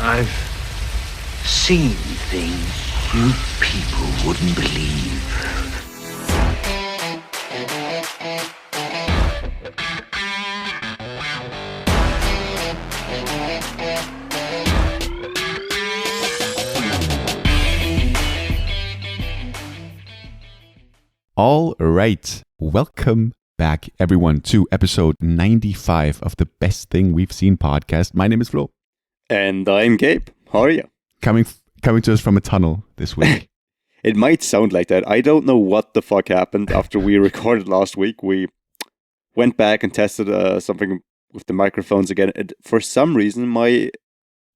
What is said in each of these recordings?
I've seen things you people wouldn't believe. All right. Welcome back, everyone, to episode 95 of the Best Thing We've Seen podcast. My name is Flo. And I'm Gabe. How are you? Coming to us from a tunnel this week. It might sound like that. I don't know what the fuck happened after we recorded last week. We went back and tested something with the microphones again. For some reason, my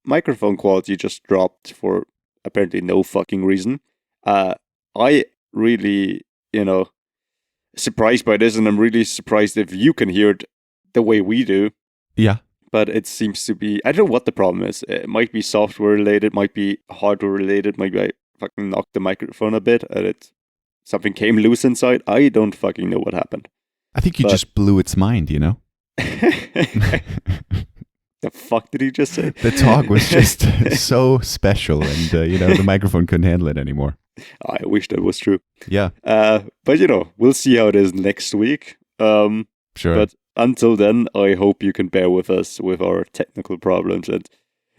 microphone quality just dropped for apparently no fucking reason. I really, surprised by this, and I'm really surprised if you can hear it the way we do. Yeah. But it seems to be, I don't know what the problem is. It might be software related, might be hardware related, maybe I fucking knocked the microphone a bit and something came loose inside. I don't fucking know what happened. I think you just blew its mind, The fuck did he just say? The talk was just so special and, the microphone couldn't handle it anymore. I wish that was true. Yeah. But, we'll see how it is next week. Sure. But until then, I hope you can bear with us with our technical problems and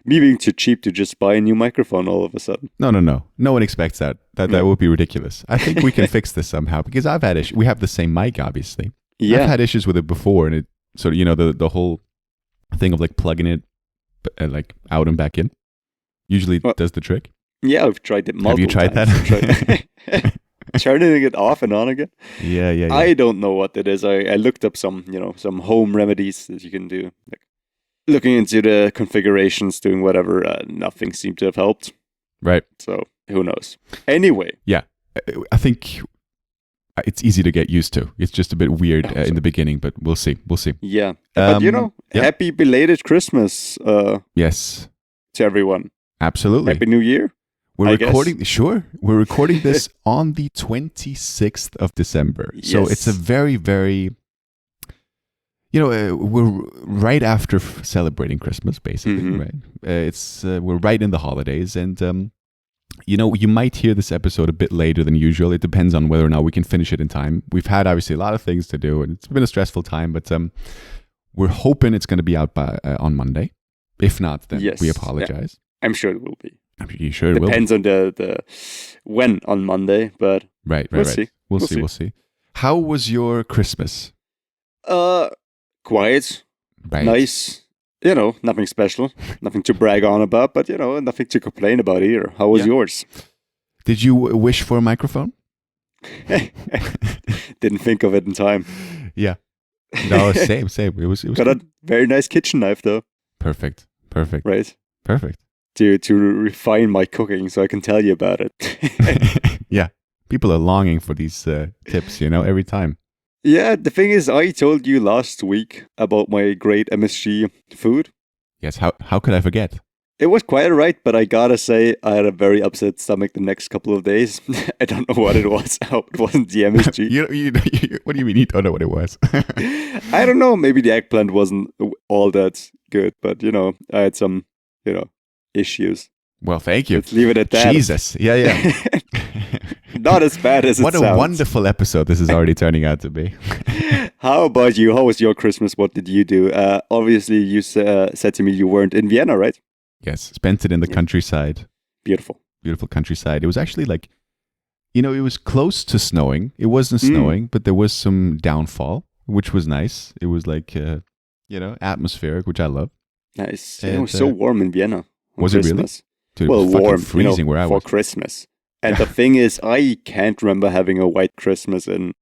me being too cheap to just buy a new microphone all of a sudden. No. No one expects that. That would be ridiculous. I think we can fix this somehow because I've had issues. We have the same mic, obviously. Yeah. I've had issues with it before, and it sort of, the whole thing of like plugging it like out and back in usually does the trick. Yeah, I've tried it multiple Have you tried times. that? Turning it off and on again. Yeah. I don't know what it is. I looked up some home remedies that you can do. Like looking into the configurations, doing whatever. Nothing seemed to have helped. Right. So who knows? Anyway. Yeah, I think it's easy to get used to. It's just a bit weird in the beginning, but we'll see. Yeah. But happy belated Christmas. Yes. To everyone. Absolutely. Happy New Year. We're recording this on the 26th of December. Yes. So it's a very, very, we're right after celebrating Christmas, basically, right? We're right in the holidays. And, you might hear this episode a bit later than usual. It depends on whether or not we can finish it in time. We've had, obviously, a lot of things to do, and it's been a stressful time. But we're hoping it's going to be out on Monday. If not, then we apologize. Yeah. I'm sure it will be. I'm sure it will. Depends on the when on Monday, but right. We'll see. We'll see. How was your Christmas? Quiet, right. Nice. Nothing special, nothing to brag on about, but nothing to complain about either. How was yours? Did you wish for a microphone? Didn't think of it in time. Yeah. No, same. It was got good. A very nice kitchen knife though. Perfect. Right. Perfect. To refine my cooking so I can tell you about it. Yeah. People are longing for these tips, every time. Yeah, the thing is, I told you last week about my great MSG food. Yes, how could I forget? It was quite alright, but I gotta say, I had a very upset stomach the next couple of days. I don't know what it was. I hope it wasn't the MSG. you, what do you mean you don't know what it was? I don't know. Maybe the eggplant wasn't all that good, but, I had some, issues. Well, thank you. Let's leave it at that. Jesus. Yeah. Not as bad as it sounds. What a wonderful episode this is already turning out to be. How about you? How was your Christmas? What did you do? Obviously, you said to me you weren't in Vienna, right? Yes, spent it in the countryside. Beautiful countryside. It was actually like, it was close to snowing. It wasn't snowing, but there was some downfall, which was nice. It was like, atmospheric, which I love. Nice. It was so warm in Vienna. Was Christmas. It really? Dude, well, it was warm, freezing where I for was. Christmas. And the thing is, I can't remember having a white Christmas in,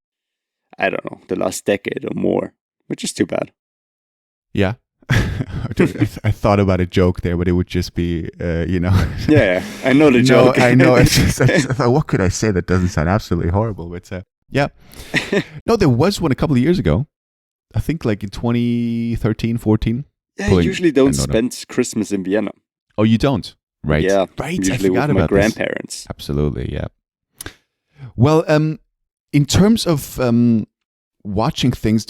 I don't know, the last decade or more, which is too bad. Yeah. I thought about a joke there, but it would just be, Yeah, I know the joke. I know. I thought, what could I say that doesn't sound absolutely horrible? But yeah. No, there was one a couple of years ago. I think like in 2013, 14. Yeah, I usually don't spend Christmas in Vienna. Oh, you don't? Right. Yeah. Right. Usually I forgot with my about grandparents. This. Absolutely. Yeah. Well, in terms of watching things,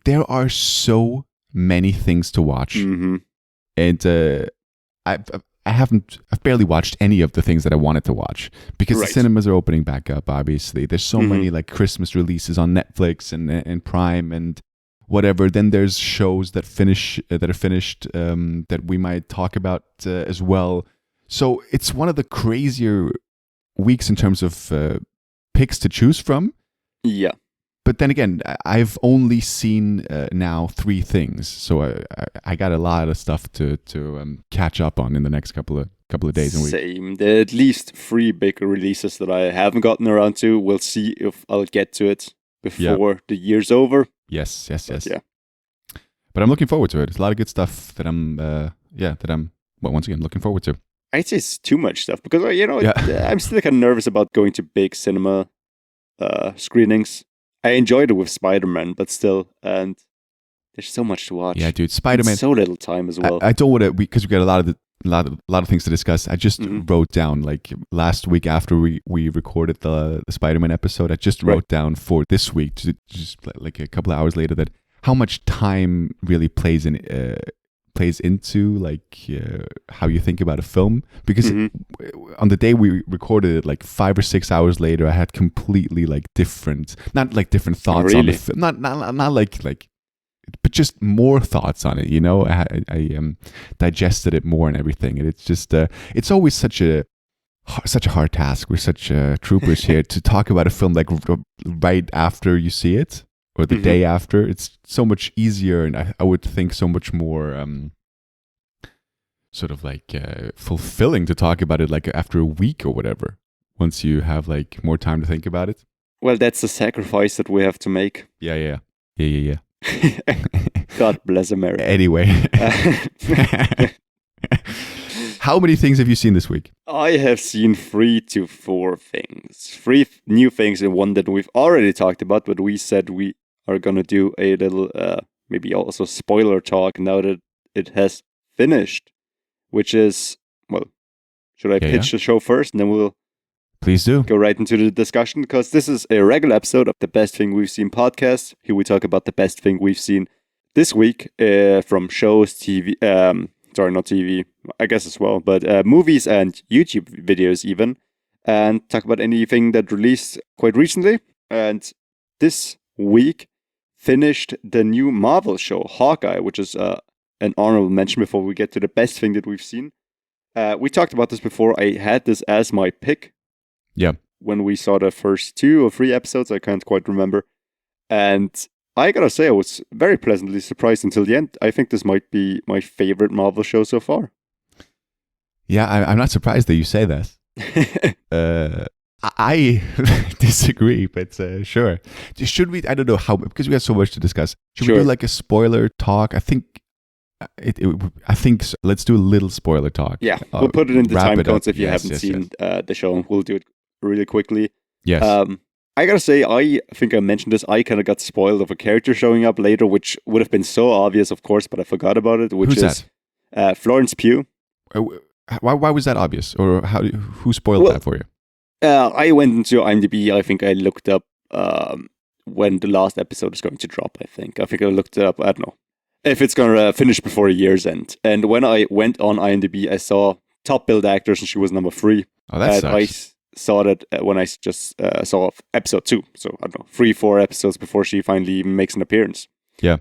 there are so many things to watch. Mm-hmm. And I've barely watched any of the things that I wanted to watch because Right. the cinemas are opening back up. Obviously, there's so many like Christmas releases on Netflix and Prime and whatever. Then there's shows that are finished that we might talk about as well. So it's one of the crazier weeks in terms of picks to choose from. Yeah. But then again, I've only seen now 3 things, so I got a lot of stuff to catch up on in the next couple of days and weeks. Same. There are at least 3 big releases that I haven't gotten around to. We'll see if I'll get to it before the year's over. Yes. Yeah. But I'm looking forward to it. It's a lot of good stuff that I'm once again looking forward to. I'd say it's too much stuff because I'm still kind of nervous about going to big cinema screenings. I enjoyed it with Spider-Man, but still, and there's so much to watch. Yeah, dude, Spider-Man. And so little time as well. I don't want to because we got a lot of things to discuss. I just wrote down like last week after we recorded the Spider-Man episode. I just wrote down for this week, just like a couple of hours later, that how much time really plays into like how you think about a film, because on the day we recorded it, like 5 or 6 hours later, I had completely like different thoughts on the film, not like but just more thoughts on it, you know. I digested it more and everything, and it's just it's always such a hard task. We're such troopers here to talk about a film like right after you see it or the day after. It's so much easier, and I would think so much more sort of like fulfilling to talk about it like after a week or whatever, once you have like more time to think about it. Well, that's the sacrifice that we have to make. Yeah. God bless America. Anyway, how many things have you seen this week? I have seen 3 to 4 things. 3 new things and one that we've already talked about, but we said we are going to do a little, maybe also spoiler talk now that it has finished, which is, well, should I pitch the show first and then we'll please do go right into the discussion? Because this is a regular episode of the Best Thing We've Seen podcast. Here we talk about the best thing we've seen this week from shows, TV, not TV, I guess as well, but movies and YouTube videos even, and talk about anything that released quite recently. And this week finished the new Marvel show, Hawkeye, which is an honorable mention before we get to the best thing that we've seen. We talked about this before. I had this as my pick. Yeah. When we saw the first 2 or 3 episodes, I can't quite remember. And I gotta say, I was very pleasantly surprised until the end. I think this might be my favorite Marvel show so far. Yeah, I'm not surprised that you say that. I disagree, but sure. Should we? I don't know how, because we have so much to discuss. Should we do like a spoiler talk? I think. Let's do a little spoiler talk. Yeah, we'll put it in the Timecodes if you haven't seen the show. We'll do it really quickly. Yes. I gotta say, I think I mentioned this. I kind of got spoiled of a character showing up later, which would have been so obvious, of course, but I forgot about it. Which Who's that? Florence Pugh. Why was that obvious, or who spoiled that for you? I went into IMDb. I think I looked up when the last episode is going to drop. I think I looked it up. I don't know if it's going to finish before a year's end. And when I went on IMDb, I saw top billed actors, and she was number 3. Oh, that sucks. I saw that when I just saw episode 2. So, I don't know, 3-4 episodes before she finally even makes an appearance. Yeah.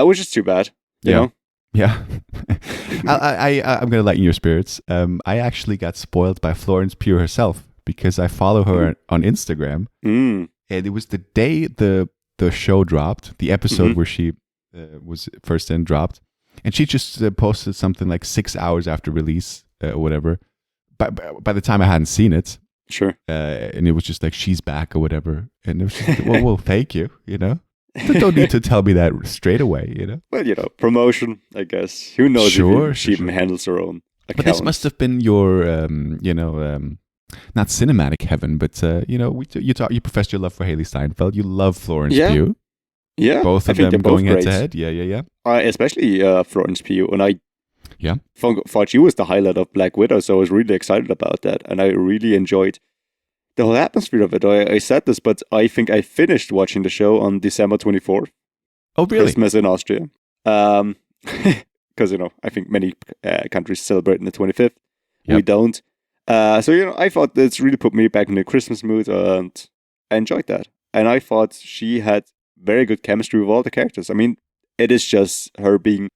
Which is too bad, you know? Yeah. I'm going to lighten your spirits. I actually got spoiled by Florence Pugh herself because I follow her on Instagram. And it was the day the show dropped, the episode where she was first in dropped, and she just posted something like 6 hours after release or whatever. By the time I hadn't seen it, sure, and it was just like, she's back or whatever, and it was just well, thank you, you know. Don't need to tell me that straight away, you know. Well, you know, promotion, I guess. Who knows if she even handles her own account. But this must have been your, not cinematic heaven, but you professed your love for Haley Steinfeld. You love Florence Pugh. Yeah, both of them going head to head. Yeah. Especially Florence Pugh, and I thought she was the highlight of Black Widow, so I was really excited about that, and I really enjoyed the whole atmosphere of it. I said this, but I think I finished watching the show on December 24th. Oh, really? Christmas in Austria. Because because I think many countries celebrate on the 25th. Yep. We don't. So I thought that's really put me back in the Christmas mood, and I enjoyed that. And I thought she had very good chemistry with all the characters. I mean, it is just her being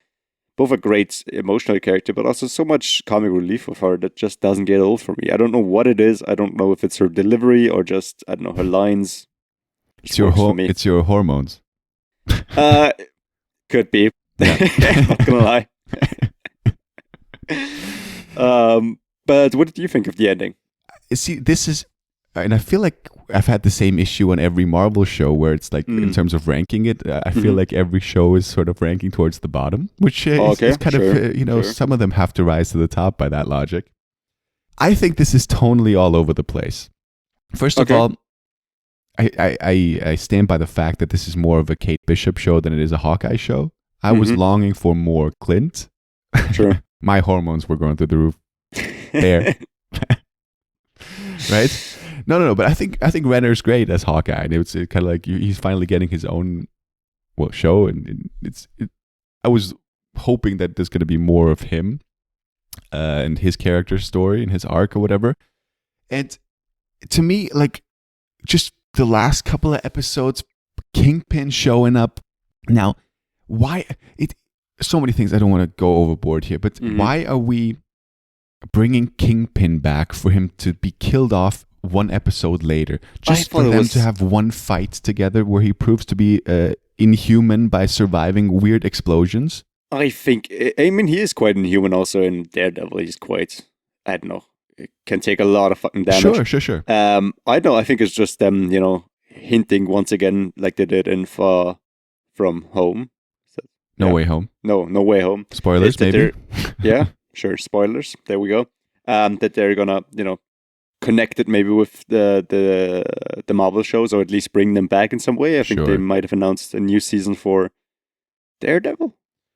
both a great emotional character, but also so much comic relief of her that just doesn't get old for me. I don't know what it is. I don't know if it's her delivery or just, I don't know, her lines. It's your hormones. Could be. Yeah. Not gonna lie. But what did you think of the ending? See, this is, and I feel like I've had the same issue on every Marvel show where it's like, in terms of ranking it, I feel like every show is sort of ranking towards the bottom, which is kind of, some of them have to rise to the top by that logic. I think this is tonally all over the place. First of all, I stand by the fact that this is more of a Kate Bishop show than it is a Hawkeye show. I was longing for more Clint. Sure. My hormones were going through the roof there. Right? No. But I think Renner's great as Hawkeye, and it's kind of like he's finally getting his own show, and I was hoping that there's going to be more of him and his character story and his arc or whatever. And to me, like, just the last couple of episodes, Kingpin showing up. Now, why so many things, I don't want to go overboard here, but why are we bringing Kingpin back for him to be killed off one episode later, just for them to have one fight together where he proves to be inhuman by surviving weird explosions? I mean, he is quite inhuman also in Daredevil. He's quite, I don't know, it can take a lot of fucking damage. Sure. I know, I think it's just them, hinting once again, like they did in Far From Home. No Way Home. No Way Home. Spoilers, maybe. Yeah, sure, spoilers. There we go. That they're gonna, connect it maybe with the Marvel shows, or at least bring them back in some way. I think they might have announced a new season for Daredevil.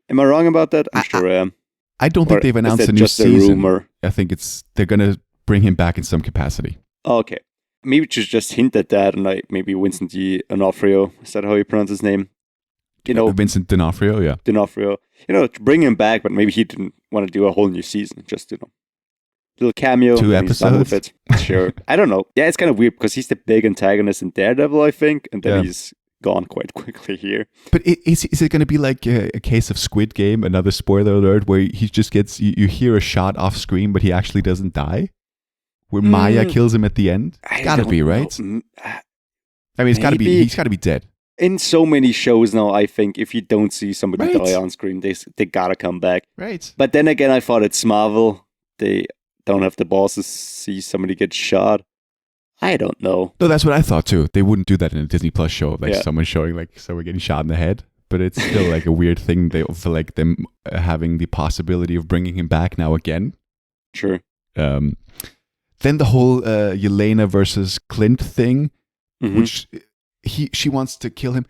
Am I wrong about that? I'm sure I am. I don't think they've announced a new season. I think they're gonna bring him back in some capacity. Okay, maybe just hint at that, and maybe Vincent D'Onofrio. Is that how you pronounce his name? Vincent D'Onofrio, yeah. D'Onofrio. To bring him back, but maybe he didn't want to do a whole new season. Just, little cameo. 2 episodes? With it. Sure. I don't know. Yeah, it's kind of weird because he's the big antagonist in Daredevil, I think, and then he's gone quite quickly here. But is it going to be like a case of Squid Game, another spoiler alert, where he just gets, you hear a shot off screen, but he actually doesn't die? Where Maya kills him at the end? It's got to be, right? I mean, he's got to be dead. In so many shows now, I think if you don't see somebody die on screen, they gotta come back. Right. But then again, I thought it's Marvel. They don't have the balls to see somebody get shot. I don't know. No, that's what I thought too. They wouldn't do that in a Disney Plus show, like someone showing like someone getting shot in the head. But it's still like a weird thing. They feel like them having the possibility of bringing him back now again. Sure. Then the whole Yelena versus Clint thing, which she wants to kill him.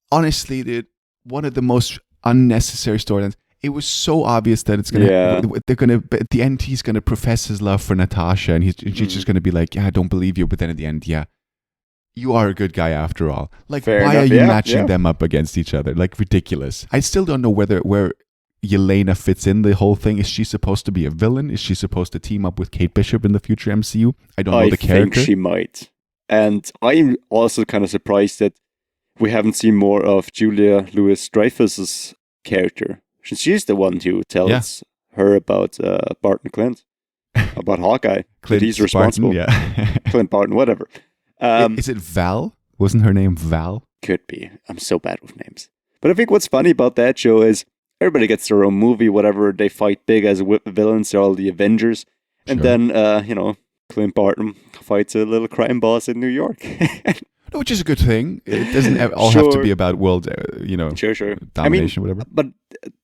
Honestly, dude, one of the most unnecessary storylines. It was so obvious that they're gonna. At the end, he's gonna profess his love for Natasha, and she's just gonna be like, "Yeah, I don't believe you." But then at the end, yeah, you are a good guy after all. Like, why are you matching them up against each other? Like, ridiculous. I still don't know where Yelena fits in the whole thing. Is she supposed to be a villain? Is she supposed to team up with Kate Bishop in the future MCU? I don't know the character. I think she might. And I'm also kind of surprised that we haven't seen more of Julia Louis-Dreyfus's character. She's the one who tells her about Barton Clint, about Hawkeye. Clint he's responsible. Barton, Clint Barton, whatever. Is it Val? Wasn't her name Val? Could be. I'm so bad with names. But I think what's funny about that show is everybody gets their own movie, whatever. They fight big as villains. They're all the Avengers. And then, Clint Barton fights a little crime boss in New York. Which is a good thing. It doesn't all have to be about world, sure. domination, whatever. But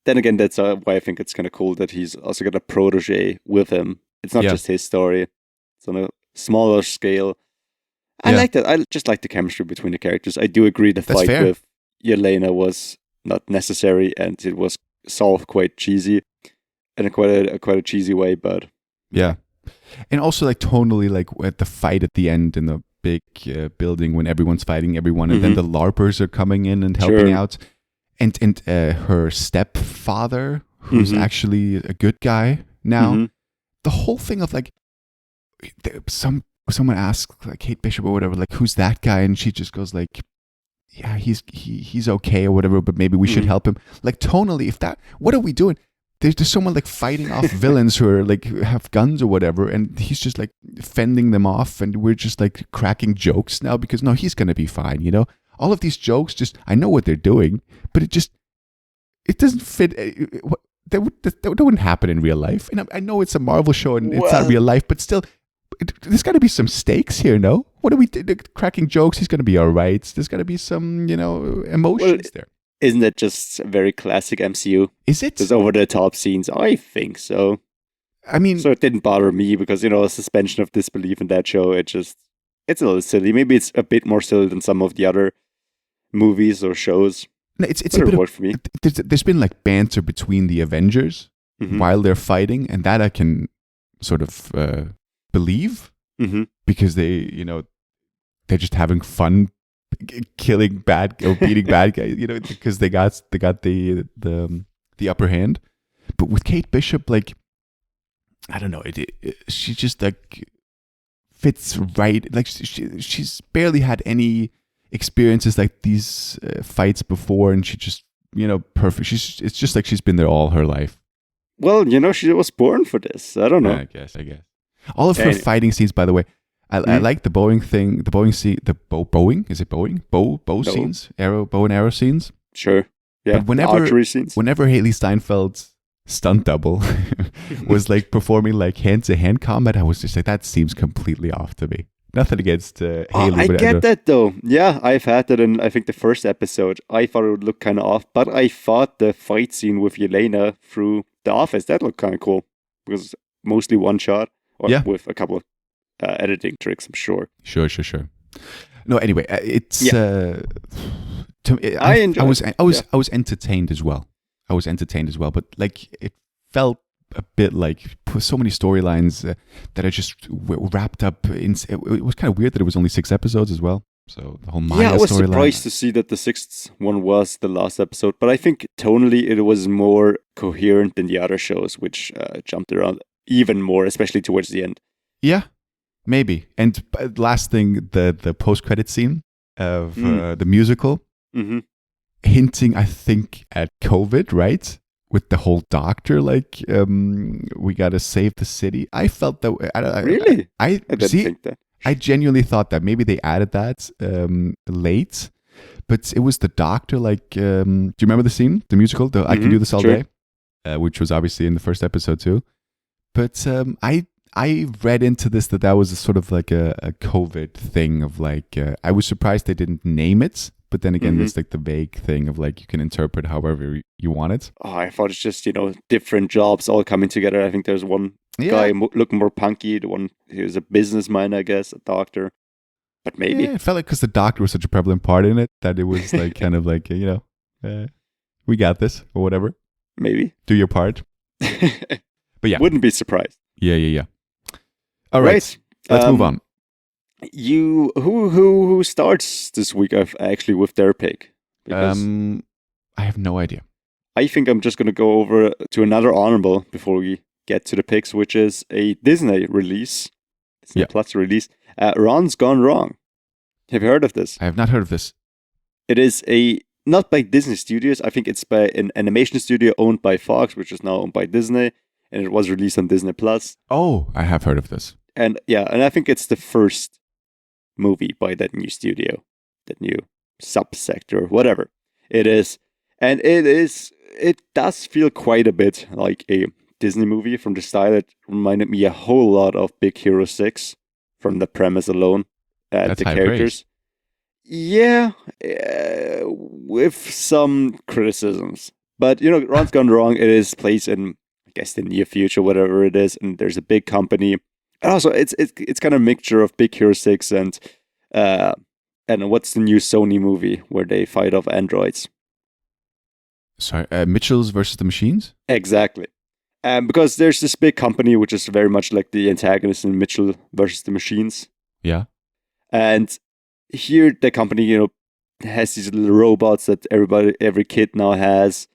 then again, that's why I think it's kind of cool that he's also got a protege with him. It's not just his story. It's on a smaller scale. I like that. I just like the chemistry between the characters. I do agree the fight with Yelena was not necessary, and it was solved quite cheesy, in quite a cheesy way, but... Yeah. And also, like, tonally, like, at the fight at the end in the big building when everyone's fighting everyone, and then the LARPers are coming in and helping out. And her stepfather, who's actually a good guy now. The whole thing of like, someone asks like Kate Bishop or whatever, like, who's that guy? And she just goes like, yeah, he's okay or whatever, but maybe we should help him. Like, tonally, what are we doing? There's someone like fighting off villains who are like have guns or whatever, and he's just like fending them off, and we're just like cracking jokes now because no, he's gonna be fine, you know. All of these jokes, just I know what they're doing, but it doesn't fit. That wouldn't happen in real life, and I know it's a Marvel show and it's not real life, but still, there's got to be some stakes here, no? What are we cracking jokes? He's gonna be all right. There's got to be some, emotions there. Isn't it just a very classic MCU? Is it? There's over-the-top scenes. I think so. I mean... So it didn't bother me because, a suspension of disbelief in that show, it's a little silly. Maybe it's a bit more silly than some of the other movies or shows. No, it's a bit of, for me. There's been like banter between the Avengers while they're fighting, and that I can sort of believe because they, they're just having fun killing bad or beating bad guys, because they got the upper hand. But with Kate Bishop, like, I don't know, she just like fits right. Like she's barely had any experiences like these fights before, and she just perfect. It's just like she's been there all her life. Well, she was born for this. I don't know. I guess. All of her fighting scenes, by the way. I like the Boeing thing, the Boeing scene, the Boeing, is it Boeing? Bow scenes, bow and arrow scenes. Sure. Yeah. But archery scenes. Whenever Haley Steinfeld's stunt double was like performing like hand-to-hand combat, I was just like, that seems completely off to me. Nothing against Haley. I get that though. Yeah, I've had that in, I think, the first episode. I thought it would look kind of off, but I thought the fight scene with Yelena through the office, that looked kind of cool. Because mostly one shot, or with a couple of editing tricks, I'm sure. Sure. No, anyway, it's. I was entertained as well. But like it felt a bit like so many storylines that are just wrapped up in. It was kind of weird that it was only 6 episodes as well. So the whole Maya storyline. Yeah, I was surprised to see that the 6th one was the last episode, but I think tonally it was more coherent than the other shows, which jumped around even more, especially towards the end. Yeah. Maybe. And last thing, the post-credit scene of the musical, hinting, I think, at COVID, right? With the whole doctor, like, we got to save the city. I felt that... Really? I didn't think that. I genuinely thought that. Maybe they added that late, but it was the doctor, like... do you remember the scene? The musical? I Can Do This All Day? Which was obviously in the first episode too. But I read into this that was a sort of like a COVID thing of like, I was surprised they didn't name it, but then again, it's like the vague thing of like, you can interpret however you want it. Oh, I thought it's just, different jobs all coming together. I think there's one guy looking more punky, the one who's a businessman, I guess, a doctor. But maybe. Yeah, it felt like because the doctor was such a prevalent part in it that it was like kind of like, we got this or whatever. Maybe. Do your part. But yeah. Wouldn't be surprised. Yeah. All right. Let's move on. Who starts this week actually with their pick? Because I have no idea. I think I'm just going to go over to another honorable before we get to the picks, which is a Disney release. Disney Plus release. Ron's Gone Wrong. Have you heard of this? I have not heard of this. It is not by Disney Studios. I think it's by an animation studio owned by Fox, which is now owned by Disney. And it was released on Disney Plus. Oh, I have heard of this. And I think it's the first movie by that new studio, that new subsector, whatever it is. And it does feel quite a bit like a Disney movie from the style. It reminded me a whole lot of Big Hero 6 from the premise alone. That's the high characters. Praise. Yeah, with some criticisms. But, Ron's Gone Wrong, it is placed in, I guess, the near future, whatever it is, and there's a big company. And also, it's kind of a mixture of Big Hero 6 and what's the new Sony movie where they fight off androids? Sorry, Mitchell's versus the Machines? Exactly. Because there's this big company which is very much like the antagonist in Mitchell versus the Machines. Yeah. And here the company, has these little robots that every kid now has.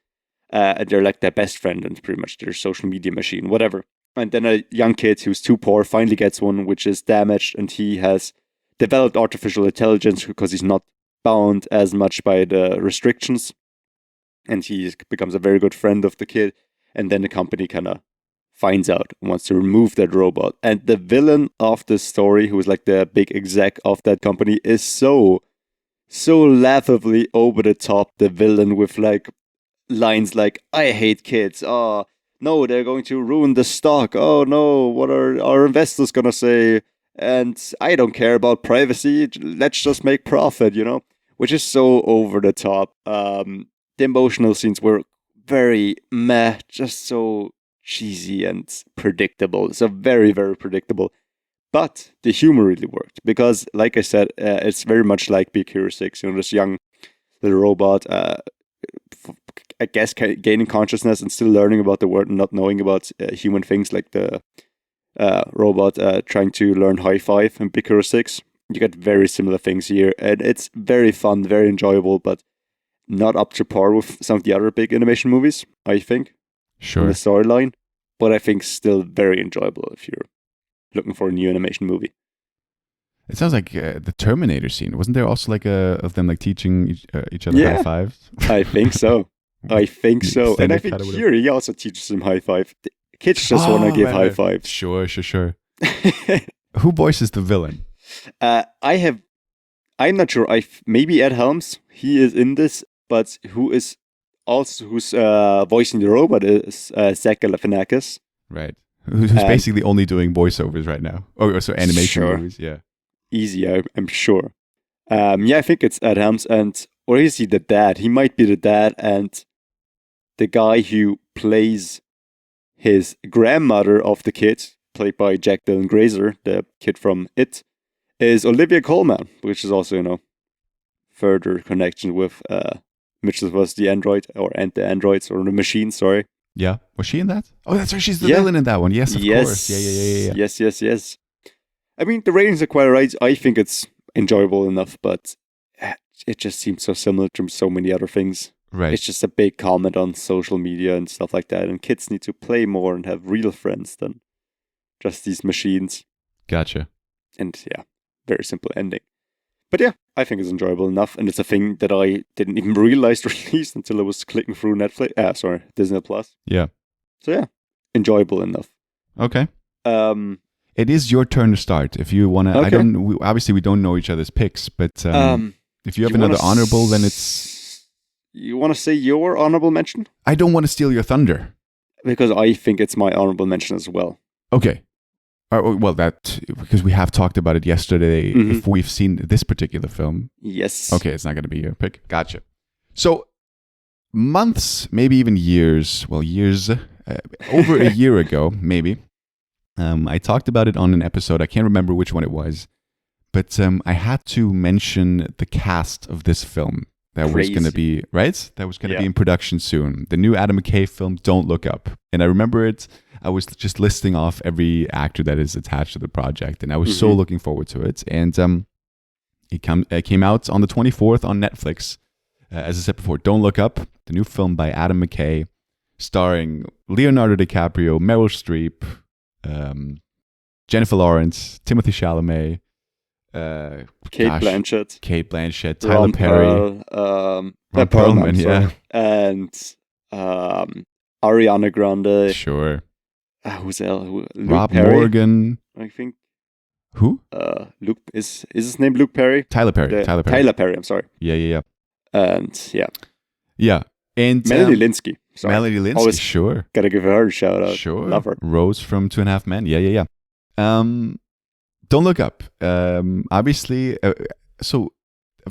And they're like their best friend and pretty much their social media machine, whatever. And then a young kid who's too poor finally gets one which is damaged, and he has developed artificial intelligence because he's not bound as much by the restrictions. And he becomes a very good friend of the kid. And then the company kind of finds out and wants to remove that robot. And the villain of the story, who is like the big exec of that company, is so laughably over the top. The villain with like lines like, I hate kids. Oh, no, they're going to ruin the stock. Oh, no, what are our investors going to say? And I don't care about privacy. Let's just make profit, you know? Which is so over the top. The emotional scenes were very meh, just so cheesy and predictable. So very, very predictable. But the humor really worked because, like I said, it's very much like Big Hero 6. You know, this young little robot, I guess, gaining consciousness and still learning about the world and not knowing about human things, like the robot trying to learn high five in Big Hero 6. You get very similar things here, and it's very fun, very enjoyable, but not up to par with some of the other big animation movies, I think. Sure. In the storyline, but I think still very enjoyable if you're looking for a new animation movie. It sounds like the Terminator scene. Wasn't there also like of them like teaching each other high fives? I think so. I think so. And I think here he also teaches him high five. The kids just want to give high fives. Sure. Who voices the villain? I'm not sure. Maybe Ed Helms. He is in this, but who's voicing the robot is Zach Galifianakis. Right. Who's basically only doing voiceovers right now. Oh, so animation movies, yeah. Easy, I'm sure. I think it's Ed Helms, or is he the dad? He might be the dad, and the guy who plays his grandmother of the kid, played by Jack Dylan Grazer, the kid from It, is Olivia Colman, which is also, further connection with Mitchell was the android, and the androids, or the machine, sorry. Yeah. Was she in that? Oh, that's right. She's the villain in that one. Yes, of course. Yeah. Yes. I mean, the ratings are quite right. I think it's enjoyable enough, but it just seems so similar to so many other things. Right. It's just a big comment on social media and stuff like that. And kids need to play more and have real friends than just these machines. Gotcha. And yeah, very simple ending. But yeah, I think it's enjoyable enough. And it's a thing that I didn't even realize released until I was clicking through Disney Plus. Yeah. So yeah, enjoyable enough. Okay. It is your turn to start. If you want to, okay. Obviously we don't know each other's picks, but if you have another honorable, then it's... You want to say your honorable mention? I don't want to steal your thunder. Because I think it's my honorable mention as well. Okay. Well, because we have talked about it yesterday, if we've seen this particular film. Yes. Okay, it's not going to be your pick. Gotcha. So, months, maybe even years, over a year ago, maybe, I talked about it on an episode. I can't remember which one it was, but I had to mention the cast of this film. That was going to be, right? That was going to be in production soon. The new Adam McKay film, Don't Look Up. And I remember it, I was just listing off every actor that is attached to the project. And I was so looking forward to it. And it came out on the 24th on Netflix. As I said before, Don't Look Up, the new film by Adam McKay, starring Leonardo DiCaprio, Meryl Streep, Jennifer Lawrence, Timothée Chalamet, Kate Blanchett, Tyler Perry, Ron Perlman, and Ariana Grande. Sure. Who's else? Rob Perry, Morgan. I think. Who? Luke is his name Luke Perry? Tyler Perry. Tyler Perry. I'm sorry. Yeah. And and Melody Linsky. Sorry. Melody Linsky. Always sure. Gotta give her a shout out. Sure. Love her. Rose from 2.5 Men. Yeah. Don't Look Up. Obviously, so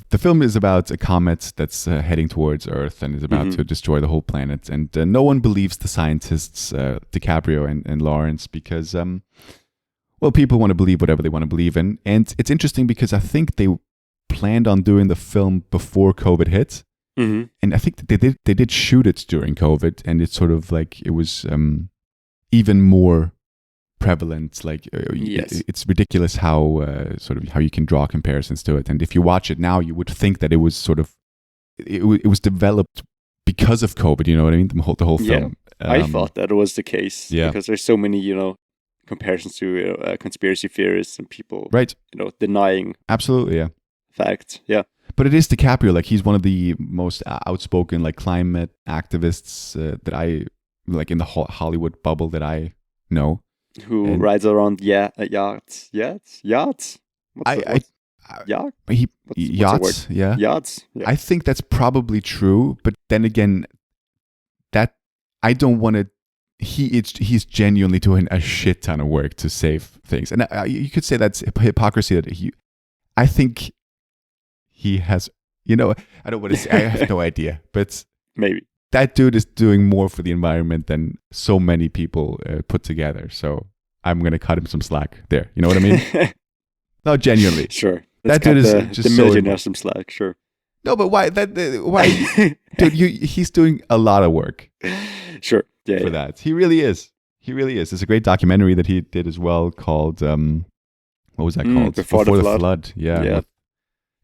the film is about a comet that's heading towards Earth and is about to destroy the whole planet. And no one believes the scientists, DiCaprio and Lawrence, because, people want to believe whatever they want to believe in. And it's interesting because I think they planned on doing the film before COVID hit. And I think they did shoot it during COVID. And it's sort of like it was even more prevalent. Like it's ridiculous how how you can draw comparisons to it. And if you watch it now, you would think that it was it was developed because of COVID. You know what I mean? The whole film. I thought that was the case. Yeah. Because there's so many, comparisons to conspiracy theorists and people, right? Denying absolutely, yeah, facts. Yeah. But it is DiCaprio. Like, he's one of the most outspoken like climate activists that I like in the Hollywood bubble that I know. Who rides around yachts? Yachts. Yachts. Yeah. I think that's probably true, but then again, that I don't want to. He's genuinely doing a shit ton of work to save things, and you could say that's hypocrisy. I think he has. I don't want to say. I have no idea, but maybe that dude is doing more for the environment than so many people put together. So I'm gonna cut him some slack there. You know what I mean? No, genuinely. Sure. That dude is just the millionaire some slack. Sure. No, but why? Why, dude? He's doing a lot of work. Sure. Yeah. For that, he really is. He really is. There's a great documentary that he did as well called what was that called? Before the Flood. Yeah.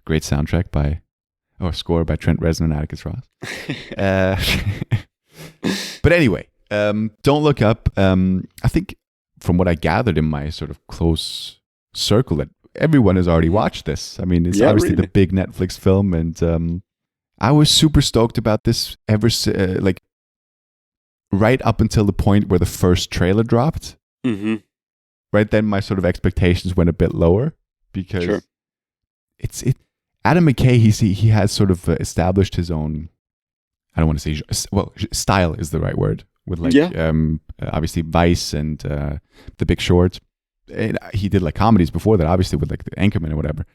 Great soundtrack score by Trent Reznor and Atticus Ross. But anyway, Don't Look Up. I think from what I gathered in my sort of close circle that everyone has already watched this. I mean, it's obviously the big Netflix film, and I was super stoked about this right up until the point where the first trailer dropped. Mm-hmm. Right then, my sort of expectations went a bit lower because Adam McKay, he has sort of established his own. I don't want to say style is the right word with obviously Vice and The Big Short. And he did like comedies before that, obviously with like the Anchorman or whatever.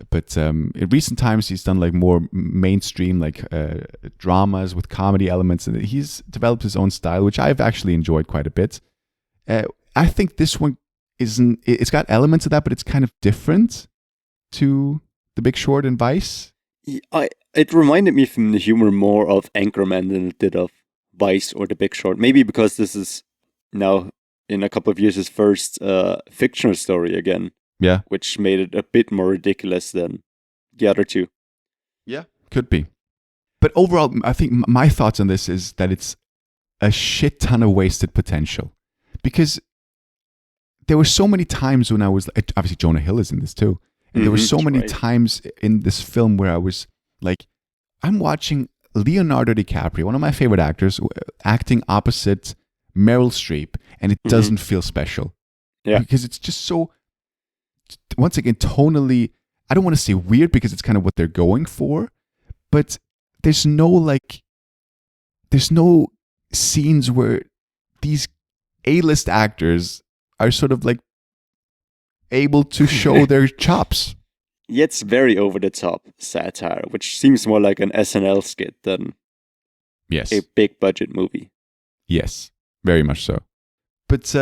But in recent times, he's done like more mainstream like dramas with comedy elements, and he's developed his own style, which I've actually enjoyed quite a bit. I think this one isn't. It's got elements of that, but it's kind of different to The Big Short and Vice. It reminded me from the humor more of Anchorman than it did of Vice or The Big Short. Maybe because this is now in a couple of years his first fictional story again. Yeah. Which made it a bit more ridiculous than the other two. Yeah, could be. But overall, I think my thoughts on this is that it's a shit ton of wasted potential. Because there were so many times when I was, obviously Jonah Hill is in this too. And there were so many times in this film where I was like, I'm watching Leonardo DiCaprio, one of my favorite actors, acting opposite Meryl Streep, and it doesn't feel special. Yeah. Because it's just so, once again, tonally, I don't want to say weird because it's kind of what they're going for, but there's no scenes where these A-list actors are sort of like able to show their chops. Yeah, it's very over-the-top satire, which seems more like an SNL skit than a big-budget movie. Yes, very much so. But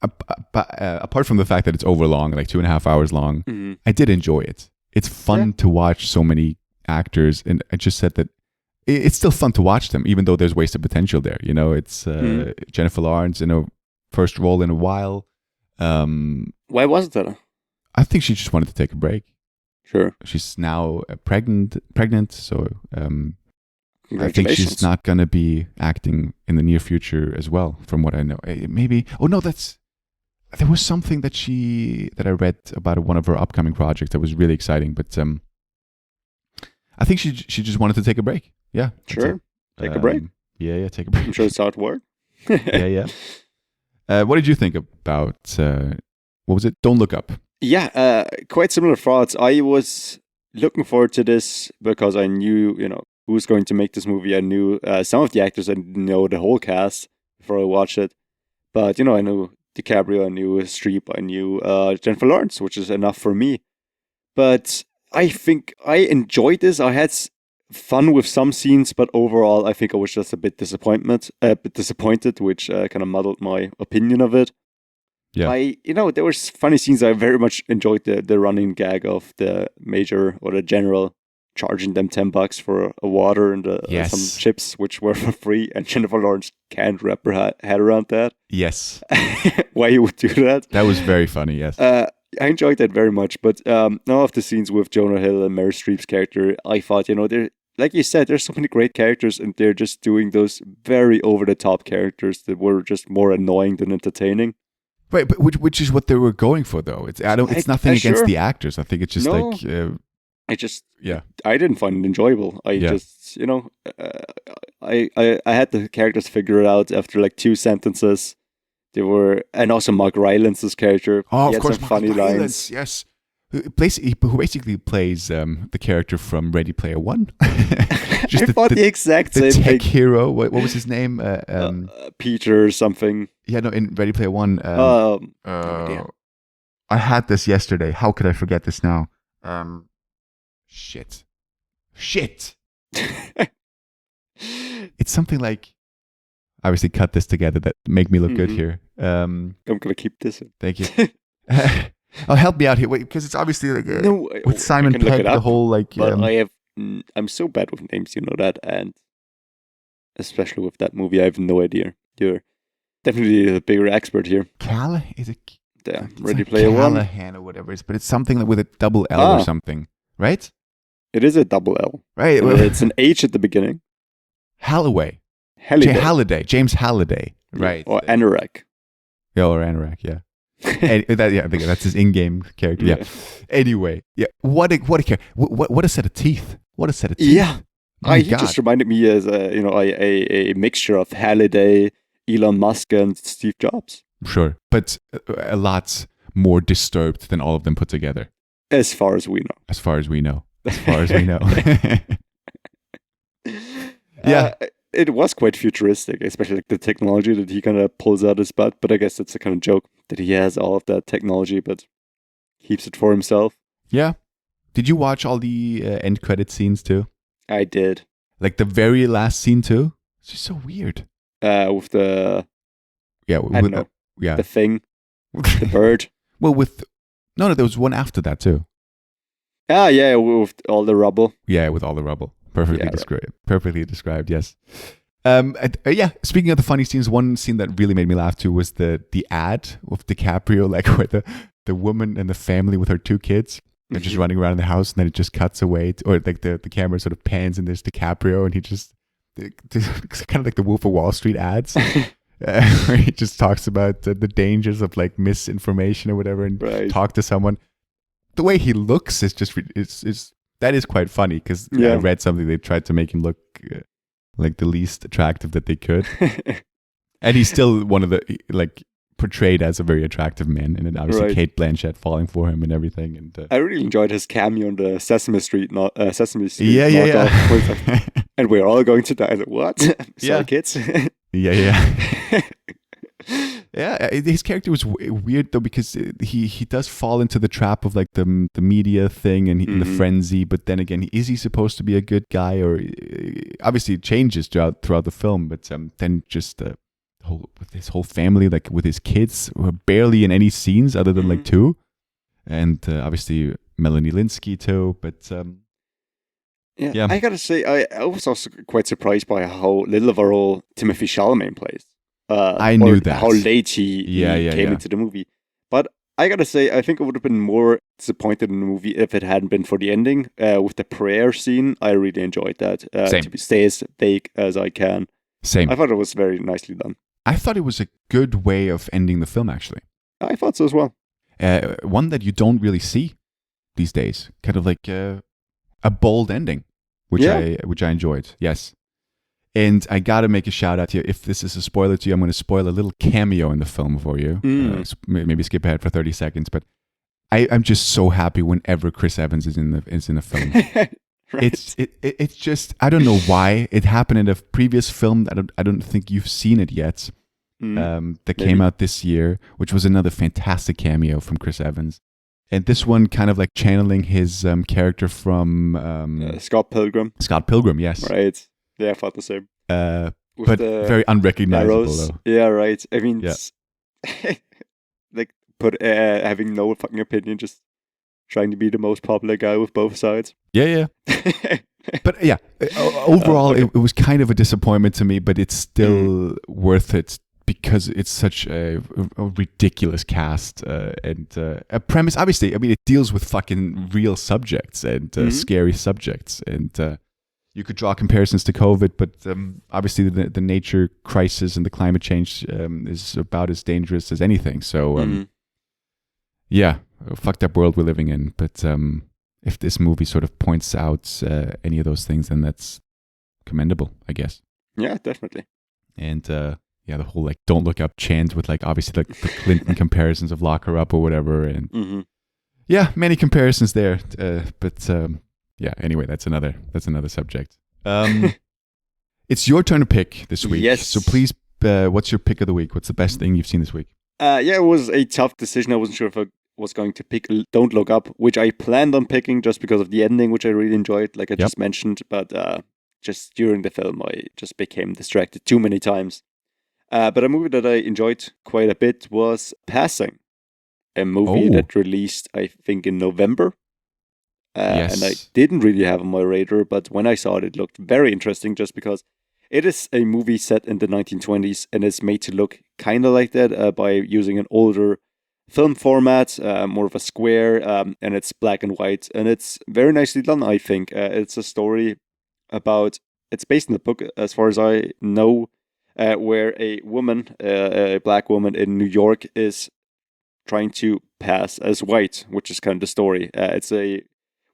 apart from the fact that it's over long, like 2.5 hours long, I did enjoy it. It's fun to watch so many actors, and I just said that it's still fun to watch them, even though there's wasted potential there. You know, it's Jennifer Lawrence, first role in a while. Why was that? I think she just wanted to take a break. Sure. She's now pregnant, so I think she's not going to be acting in the near future as well, from what I know. Maybe. Oh no, there was something that I read about one of her upcoming projects that was really exciting, but I think she just wanted to take a break. Yeah. Sure. Take a break. Yeah, take a break. I'm sure it's hard work. Yeah. What did you think about what was it? Don't Look Up. Yeah, quite similar thoughts. I was looking forward to this because I knew, who was going to make this movie. I knew some of the actors. I didn't know the whole cast before I watched it. But, I knew DiCaprio, I knew Streep, I knew Jennifer Lawrence, which is enough for me. But I think I enjoyed this. I had fun with some scenes, but overall, I think I was just a bit disappointed, which kind of muddled my opinion of it. Yeah. There was funny scenes. I very much enjoyed the running gag of the major or the general charging them $10 for a water and some chips, which were for free, and Jennifer Lawrence can't wrap her head around that. Yes. Why you would do that? That was very funny, yes. I enjoyed that very much, but none of the scenes with Jonah Hill and Meryl Streep's character, I thought, like you said, there's so many great characters, and they're just doing those very over the top characters that were just more annoying than entertaining. Right, but which is what they were going for, though. It's nothing against sure. the actors. I think it's just No. like. I didn't find it enjoyable. I just, I had the characters figure it out after like 2 sentences. And also Mark Rylance's character. Oh, he of course, some funny Rylance, lines. yes. Who basically plays the character from Ready Player One. I thought the exact same tech thing. hero. What was his name? Peter something. Yeah, no, in Ready Player One. Yeah. I had this yesterday. How could I forget this now? Shit. It's something like. Obviously, cut this together. That make me look good here. I'm gonna keep this in. Thank you. Oh, help me out here. Wait, because it's obviously like with Simon Pegg, the whole like. But I'm so bad with names, you know that, and especially with that movie, I have no idea. You're definitely a bigger expert here. Is it? Ready Player One, Callahan or whatever. But it's something like with a double L or something, right? It is a double L, right? It's an H at the beginning. James Halliday, right? Or Anorak. Yeah, or Anorak, yeah. I think that's his in-game character. Yeah. Anyway, yeah. What a set of teeth. What a set of teeth. Yeah. He just reminded me as a mixture of Halliday, Elon Musk, and Steve Jobs. Sure, but a lot more disturbed than all of them put together. As far as we know. Yeah. It was quite futuristic, especially like the technology that he kind of pulls out his butt. But I guess it's a kind of joke that he has all of that technology, but keeps it for himself. Yeah. Did you watch all the end credit scenes too? I did. Like the very last scene too? It's just so weird. With the... Yeah. I don't know. The thing. The bird. Well, No, there was one after that too. Ah, yeah, with all the rubble. Yeah, with all the rubble. Perfectly described, yes. Speaking of the funny scenes, one scene that really made me laugh too was the ad with DiCaprio, like where the woman and the family with her 2 kids are just running around in the house, and then it just cuts away, or like the camera sort of pans, and there's DiCaprio, and he just it's kind of like the Wolf of Wall Street ads, where he just talks about the dangers of like misinformation or whatever, and talk to someone. The way he looks is just that is quite funny, because I read something, they tried to make him look like the least attractive that they could. And he's still one of the, like, portrayed as a very attractive man. And then obviously Kate Blanchett falling for him and everything. And I really enjoyed his cameo on the Sesame Street. Yeah. And we're all going to die. Like, what? Sorry, kids. Yeah, his character was weird though, because he does fall into the trap of like the media thing and the frenzy. But then again, is he supposed to be a good guy? Or obviously it changes throughout the film. But then just with his whole family, like with his kids, who are barely in any scenes other than like 2, and obviously Melanie Linsky too. But yeah, I gotta say, I was also quite surprised by how little of a role Timothée Chalamet plays. I knew that. How late he came into the movie. But I gotta say, I think I would have been more disappointed in the movie if it hadn't been for the ending. With the prayer scene, I really enjoyed that. Same. To stay as vague as I can. Same. I thought it was very nicely done. I thought it was a good way of ending the film, actually. I thought so as well. One that you don't really see these days. Kind of like a bold ending, which I enjoyed. Yes. And I got to make a shout out here. If this is a spoiler to you, I'm going to spoil a little cameo in the film for you. Maybe skip ahead for 30 seconds. But I'm just so happy whenever Chris Evans is in the film. Right. It's just, I don't know why. It happened in a previous film. I don't think you've seen it yet. That came out this year, which was another fantastic cameo from Chris Evans. And this one kind of like channeling his character from Scott Pilgrim. Scott Pilgrim, yes. Right. Yeah, I thought the same. But very unrecognizable though. Yeah, right. I mean, like, having no fucking opinion, just trying to be the most popular guy with both sides. Yeah. But yeah, overall, it was kind of a disappointment to me, but it's still worth it because it's such a ridiculous cast and a premise. Obviously, I mean, it deals with fucking real subjects and scary subjects, and you could draw comparisons to COVID, but obviously the nature crisis and the climate change is about as dangerous as anything. So, yeah, a fucked up world we're living in. But if this movie sort of points out any of those things, then that's commendable, I guess. Yeah, definitely. And yeah, the whole like "Don't Look Up" chant with like obviously like the Clinton comparisons of "Lock Her Up" or whatever, and yeah, many comparisons there. But yeah, anyway, that's another subject. It's your turn to pick this week. Yes. So please, what's your pick of the week? What's the best thing you've seen this week? Yeah, it was a tough decision. I wasn't sure if I was going to pick Don't Look Up, which I planned on picking just because of the ending, which I really enjoyed, like I just mentioned. But just during the film, I just became distracted too many times. But a movie that I enjoyed quite a bit was Passing, a movie that released, I think, in November. Yes. And I didn't really have on my radar, but when I saw it, it looked very interesting just because it is a movie set in the 1920s and it's made to look kind of like that by using an older film format, more of a square, and it's black and white. And it's very nicely done, I think. It's a story about, it's based in the book, as far as I know, where a woman, a black woman in New York is trying to pass as white, which is kind of the story. It's a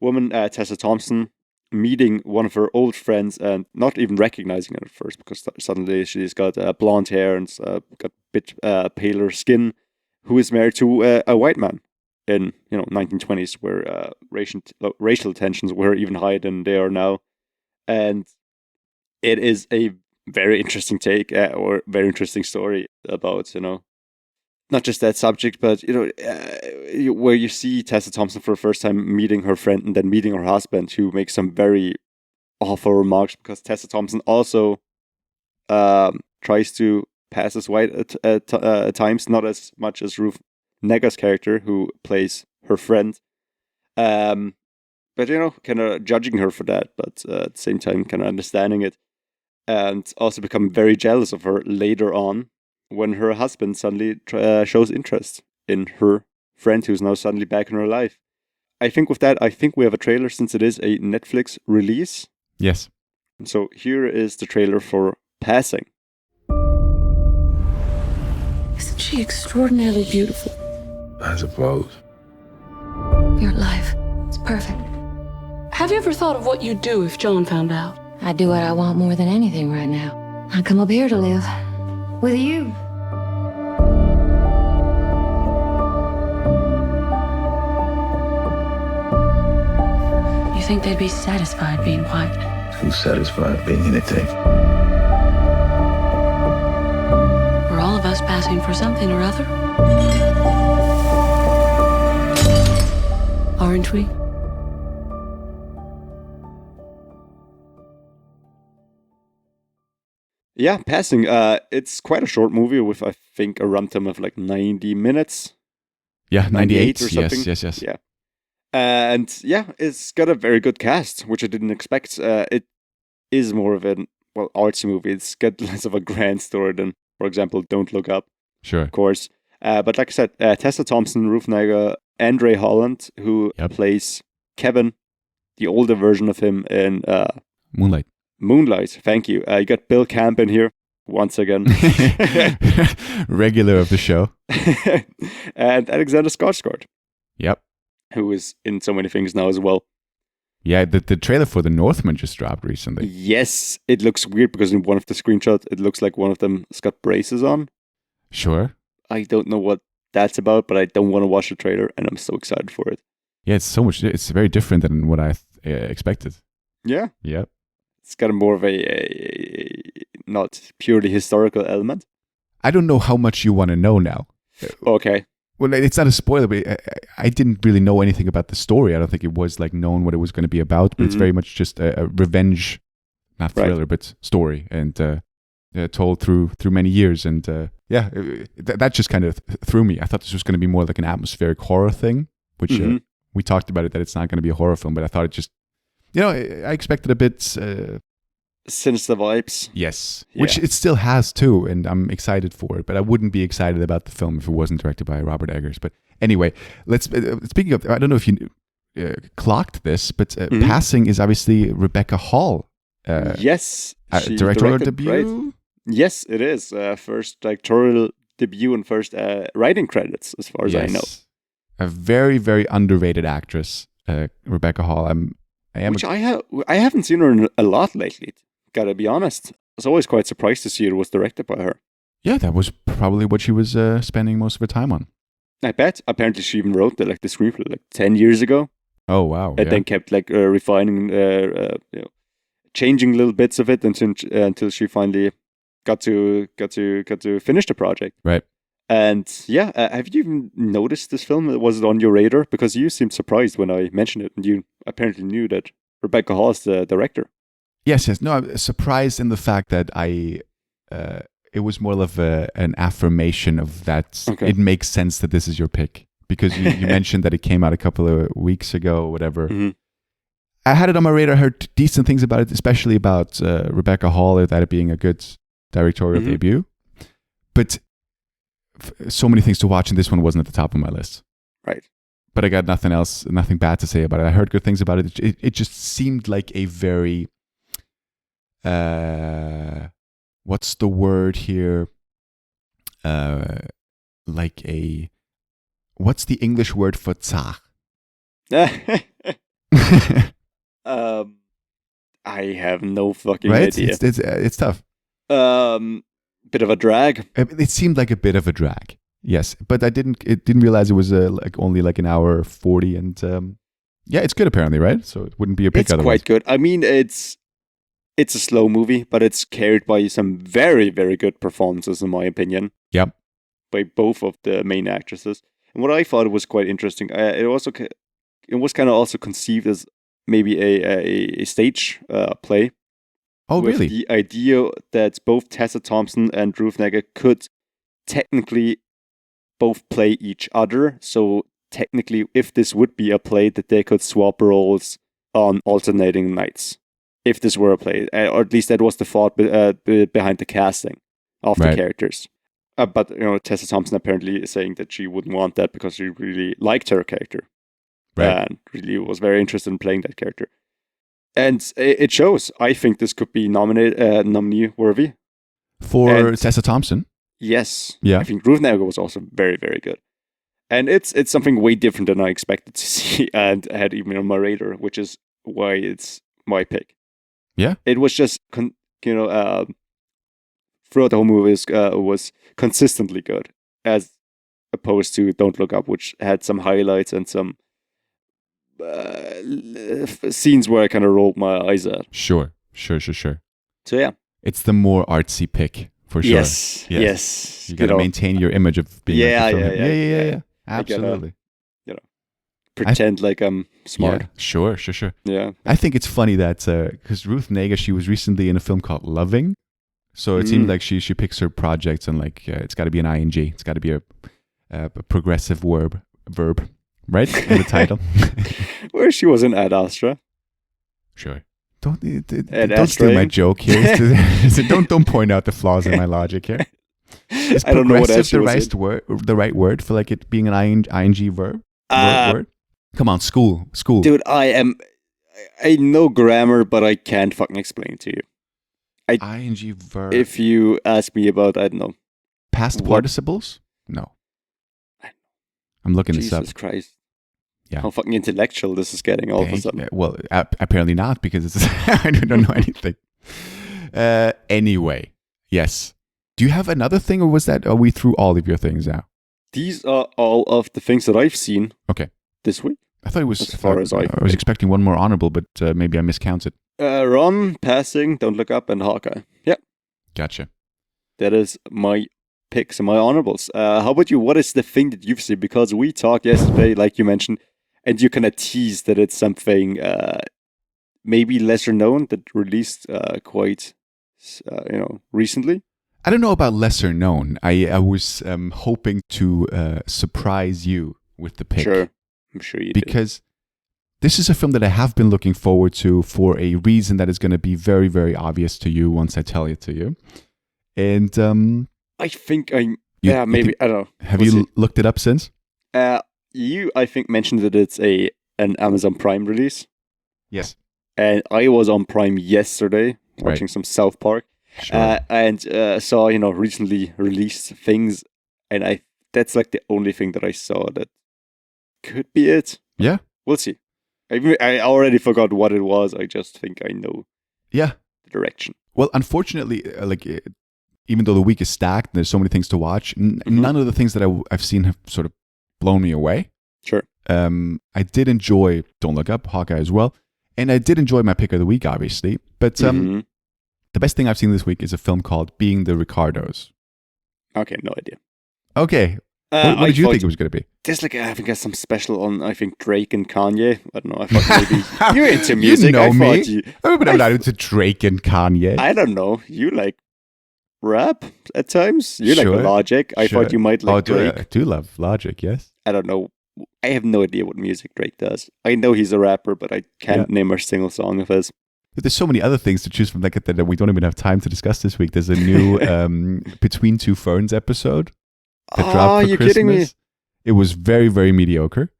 woman, Tessa Thompson, meeting one of her old friends and not even recognizing her at first because suddenly she's got blonde hair and got a bit paler skin, who is married to a white man in 1920s where racial tensions were even higher than they are now. And it is a very interesting take or very interesting story about, not just that subject, but, where you see Tessa Thompson for the first time meeting her friend and then meeting her husband, who makes some very awful remarks because Tessa Thompson also tries to pass as white at times, not as much as Ruth Negga's character, who plays her friend. But, kind of judging her for that, but at the same time, kind of understanding it. And also become very jealous of her later on when her husband suddenly shows interest in her friend who's now suddenly back in her life. I think with that, we have a trailer since it is a Netflix release. Yes. So here is the trailer for Passing. Isn't she extraordinarily beautiful? I suppose. Your life is perfect. Have you ever thought of what you'd do if John found out? I do what I want more than anything right now. I come up here to live. With you. You think they'd be satisfied being white? Who's satisfied being anything? We're all of us passing for something or other. Aren't we? Yeah, Passing. It's quite a short movie with, I think, a runtime of like 90 minutes. Yeah, 98 or something. Yes. Yeah. And yeah, it's got a very good cast, which I didn't expect. It is more of an, artsy movie. It's got less of a grand story than, for example, Don't Look Up. Sure. Of course. But like I said, Tessa Thompson, Ruth Negga, Andre Holland, who plays Kevin, the older version of him in Moonlight, thank you. You got Bill Camp in here, once again. Regular of the show. And Alexander Skarsgård. Yep. Who is in so many things now as well. Yeah, the trailer for The Northman just dropped recently. Yes, it looks weird because in one of the screenshots, it looks like one of them has got braces on. Sure. I don't know what that's about, but I don't want to watch the trailer, and I'm so excited for it. Yeah, it's very different than what I expected. Yeah. Yep. It's got more of a not purely historical element. I don't know how much you want to know now. Okay. Well, it's not a spoiler, but I didn't really know anything about the story. I don't think it was like known what it was going to be about, but it's very much just a revenge, not thriller, but story, and told through many years. And that just kind of threw me. I thought this was going to be more like an atmospheric horror thing, which we talked about it, that it's not going to be a horror film, but I thought it just, I expected a bit sinister vibes. Yes, which it still has too, and I'm excited for it. But I wouldn't be excited about the film if it wasn't directed by Robert Eggers. But anyway, let's. Speaking of, I don't know if you clocked this, but Passing is obviously Rebecca Hall Yes. She directorial directed, debut? right? Yes, it is. First directorial debut and first writing credits, as far as I know. A very, very underrated actress, Rebecca Hall. I haven't seen her in a lot lately, gotta be honest. I was always quite surprised to see it was directed by her. Yeah, that was probably what she was spending most of her time on. I bet. Apparently she even wrote the screenplay 10 years ago. Oh, wow. And then kept refining, changing little bits of it until she finally got to finish the project. Right. And yeah, have you even noticed this film? Was it on your radar? Because you seemed surprised when I mentioned it, and you apparently knew that Rebecca Hall is the director. Yes. No, I'm surprised in the fact that it was more of an affirmation of that. Okay. It makes sense that this is your pick. Because you mentioned that it came out a couple of weeks ago or whatever. Mm-hmm. I had it on my radar, heard decent things about it, especially about Rebecca Hall, that it being a good directorial debut. But so many things to watch, and this one wasn't at the top of my list. Right. But I got nothing bad to say about it. I heard good things about it. It just seemed like a very, what's the word here? What's the English word for zach? I have no fucking idea. It's tough. Bit of a drag. It seemed like a bit of a drag. Yes, but I didn't realize it was only an hour 40, and yeah, it's good apparently, right? So it wouldn't be a pick. It's quite good. I mean, it's a slow movie, but it's carried by some very, very good performances, in my opinion. Yep. By both of the main actresses. And what I thought was quite interesting, it was kind of also conceived as maybe a stage play. Oh, really? The idea that both Tessa Thompson and Ruth Negga could technically both play each other. So technically, if this would be a play, that they could swap roles on alternating nights. If this were a play, or at least that was the thought behind the casting of the characters. But Tessa Thompson apparently is saying that she wouldn't want that because she really liked her character, and really was very interested in playing that character. And it shows. I think this could be nominee worthy for Tessa Thompson. Yes, yeah. I think Ruth Negga was also very, very good, and it's something way different than I expected to see, and I had even on my radar, which is why it's my pick. Yeah, it was just throughout the whole movie was consistently good, as opposed to Don't Look Up, which had some highlights and some scenes where I kind of rolled my eyes at. Sure. So yeah, it's the more artsy pick for sure. Yes. You gotta maintain your image of being. Yeah. Absolutely. Pretend like I'm smart. Yeah, sure. Yeah. I think it's funny that because Ruth Negga, she was recently in a film called Loving. So it seemed like she picks her projects and it's got to be an ing. It's got to be a progressive verb, right? In the title. Where she was in Ad Astra. Sure. Don't steal my joke here. Don't point out the flaws in my logic here. Is I don't know what else the right word for it being an ing verb? Word? Come on, school. Dude, I know grammar, but I can't fucking explain it to you. ing verb. If you ask me about, I don't know. Past participles? No. I'm looking this up. Jesus Christ. Yeah. How fucking intellectual this is getting all of a sudden. Well, apparently not, because I don't know anything. Anyway, yes. Do you have another thing, or are we through all of your things now? These are all of the things that I've seen. Okay. This week. I thought it was. As far as I was expecting one more honorable, but maybe I miscounted. Run, Passing, Don't Look Up, and Hawkeye. Yeah. Gotcha. That is my picks and my honorables. How about you? What is the thing that you've seen? Because we talked yesterday, like you mentioned, and you kind of teased that it's something maybe lesser known that released quite recently. I don't know about lesser known. I was hoping to surprise you with the pick. Sure. I'm sure you because this is a film that I have been looking forward to for a reason that is going to be very, very obvious to you once I tell it to you. And I think maybe I don't know. Have you looked it up since? You, I think, mentioned that it's an Amazon Prime release. Yes. and I was on Prime yesterday watching some South Park, and saw recently released things, and that's like the only thing that I saw that could be it. Yeah, we'll see. I already forgot what it was. I just think I know. Yeah, the direction. Well, unfortunately, even though the week is stacked, and there's so many things to watch. None of the things that I've seen have sort of blown me away. Sure. I did enjoy Don't Look Up, Hawkeye as well, and I did enjoy my pick of the week, obviously. But the best thing I've seen this week is a film called Being the Ricardos. Okay, no idea. Okay. What did you think it was going to be? There's I think there's some special on, I think, Drake and Kanye. I don't know. I thought maybe you're into music. You know me. I'm not into Drake and Kanye. I don't know. You like rap at times? You like Logic. I thought you might like Drake. I do love Logic, yes. I don't know. I have no idea what music Drake does. I know he's a rapper, but I can't name a single song of his. But there's so many other things to choose from that we don't even have time to discuss this week. There's a new Between Two Ferns episode that dropped for Christmas. Kidding me? It was very, very mediocre.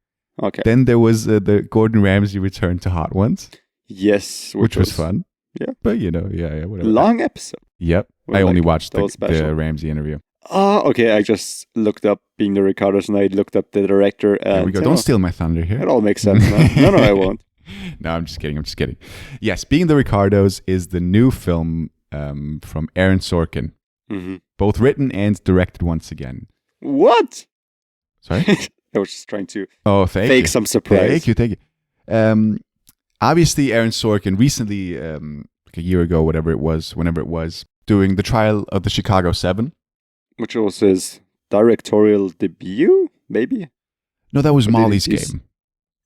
Okay. Then there was the Gordon Ramsay return to Hot Ones. Yes. Which was fun. Yeah. But whatever. Long episode. Yep. I only watched the Ramsay interview. Oh, okay. I just looked up Being the Ricardos and I looked up the director. There we go. Don't steal my thunder here. It all makes sense now. No, I won't. No, I'm just kidding. Yes, Being the Ricardos is the new film from Aaron Sorkin. Mm-hmm. Both written and directed once again. What? Sorry? I was just trying to fake some surprise. Thank you. Obviously, Aaron Sorkin recently, like a year ago, whenever it was, doing The Trial of the Chicago 7. Which was his directorial debut, maybe? No, that was Molly's Game.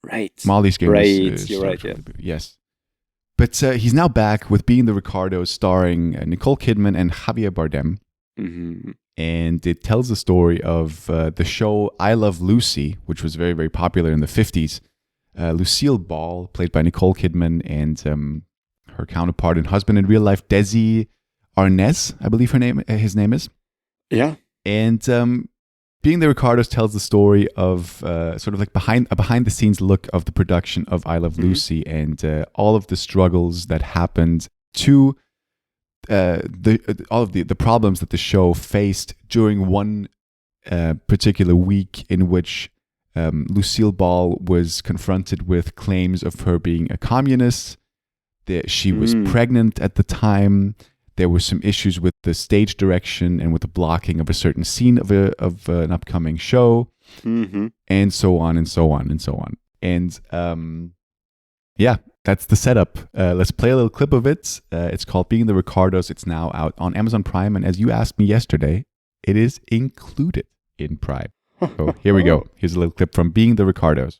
Right. Molly's Game. Right, you're right, yeah. Yes. But he's now back with Being the Ricardos, starring Nicole Kidman and Javier Bardem. Mm-hmm. And it tells the story of the show I Love Lucy, which was very, very popular in the 50s. Lucille Ball, played by Nicole Kidman, and her counterpart and husband in real life, Desi Arnaz, I believe his name is. Yeah. And Being the Ricardos tells the story of sort of like a behind-the-scenes look of the production of I Love Lucy and all of the struggles that happened to all of the problems that the show faced during one particular week in which Lucille Ball was confronted with claims of her being a communist. She was pregnant at the time. There were some issues with the stage direction and with the blocking of a certain scene of an upcoming show, and so on and so on and so on. And that's the setup. Let's play a little clip of it. It's called Being the Ricardos. It's now out on Amazon Prime, and as you asked me yesterday, it is included in Prime. So here we go. Here's a little clip from Being the Ricardos.